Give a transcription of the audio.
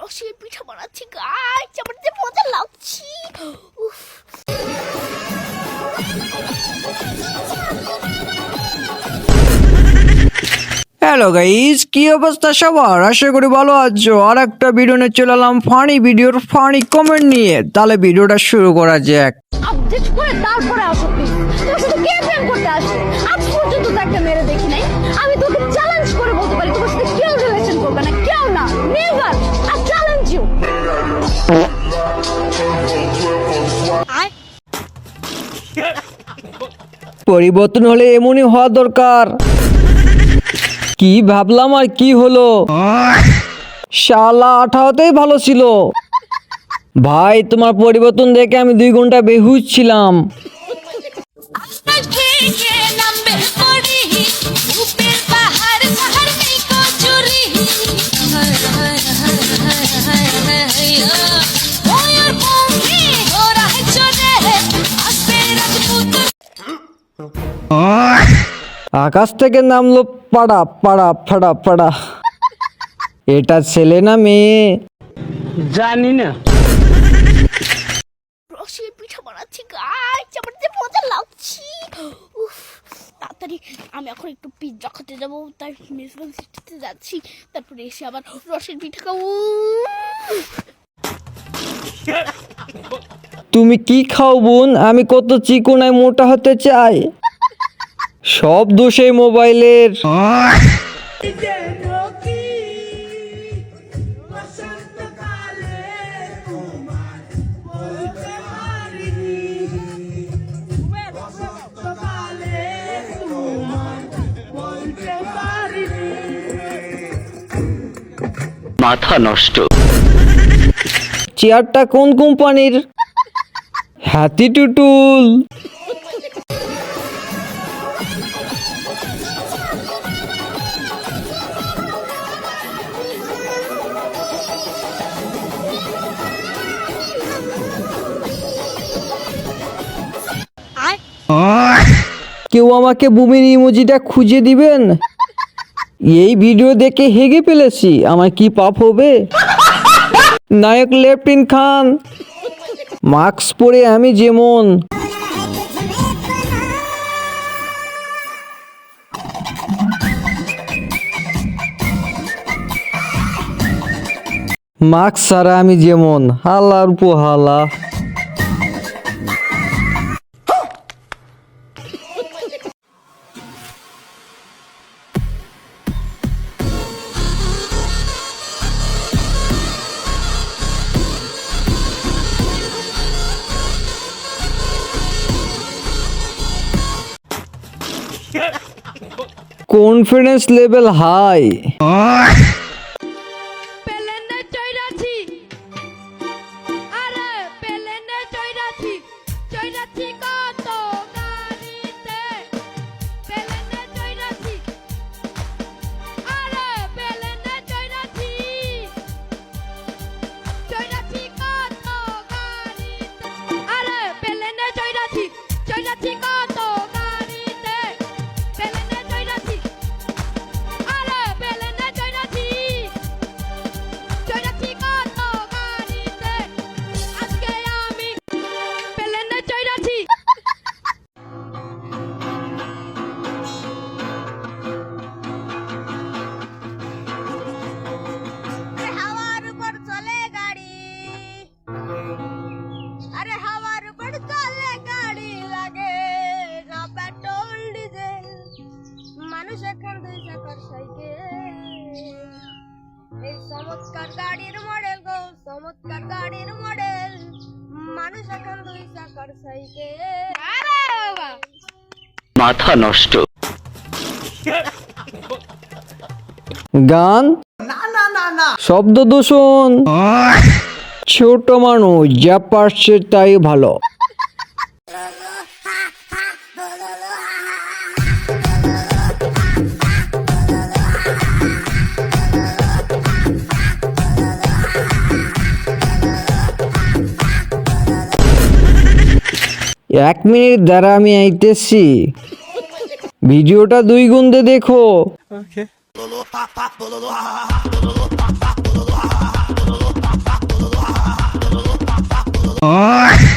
রসের পিঠা বানাচ্ছি গাইস, আমার যে মজা লাগছে। উফ। হ্যালো গাইস, কি অবস্থা সবার? আশা করি ভালো আছো। আর একটা ভিডিও নিয়ে চলে এলাম ফানি ভিডিওর ফানি কমেন্ট নিয়ে। তাহলে ভিডিওটা শুরু করা যাক। আপডেট করে তারপরে আসো প্লিজ। তোর সাথে কে প্রেম করতে আসে? আজ পর্যন্ত তো একটা মেরে দেখি নাই। আমি তোকে চ্যালেঞ্জ করে বলতে পারি তোর সাথে কেউ রিলেশন করবে না, কেউ না, নেভার। I challenge you. পরিবর্তন হলে এমনই হওয়া দরকার। কি ভাবলাম আর কি হলো? শালা 18তেই ভালো ছিল। ভাই তোমার পরিবর্তন দেখে আমি 2 ঘন্টা বেহুশ ছিলাম। আকাশ থেকে নামলো পাড়া পাড়া ফাড়া ফাড়া। এটা ছেলে না মেয়ে জানি না। রসের পিঠা বানাচ্ছি গাইস, আমার যে মজা লাগছে। উফ। তাড়াতাড়ি আমি এখন একটু পিৎজা খেতে যাবো, তাই মেজবান সিটিতে যাচ্ছি। তারপরে এসে আবার রসের পিঠা খাবো। তুমি কি খাও বোন? আমি কত চিকনায় মোটা হতে চাই। সব দোষ এই মোবাইলের। মাথা নষ্ট। চেয়ারটা কোন কোম্পানির? হাতি টুটুল। কেউ আমাকে বুমির ইমোজিটা খুঁজে দিবেন? এই ভিডিও দেখে হেগে ফেলেছি, আমার কি পাপ হবে? নায়ক লেফটিন খান, মাস্ক পরে আমি যেমন। মাস্ক ছাড়া আমি যেমন, হালার পোহালা। Confidence level high. পেলেনে চৈরাছি, আরে পেলেনে চৈরাছি, চৈরাছি কত গাড়িতে। পেলেনে চৈরাছি, আরে পেলেনে চৈরাছি, চৈরাছি কত গাড়িতে। আরে পেলেনে চৈরাছি, চৈরাছি কত গাড়িতে। পেলেনে চৈরাছি, আরে পেলেনে চৈরাছি, চৈরাছি কত গাড়িতে। আজকে আমি পেলেনে চৈরাছি। হাওয়ার উপর চলে গাড়ি, আরে হাওয়ার উপর চলে গাড়ি, লাগে না পেট্রোল ডিজেল। মানুষ এখন 2 চাকার সাইকেল। এই চমৎকার গাড়ির মডেল গো, চমৎকার গাড়ির মডেল। মানুষ এখন 2 চাকার সাইকেল। আরে বাবা, মাথা নষ্ট। গান শব্দ দূষণ। ছোট মানুষ যা পারছে তাই ভালো। এক মিনিট দ্বারা আমি আইতেছি। ভিডিওটা 2 গুণে দেখো। না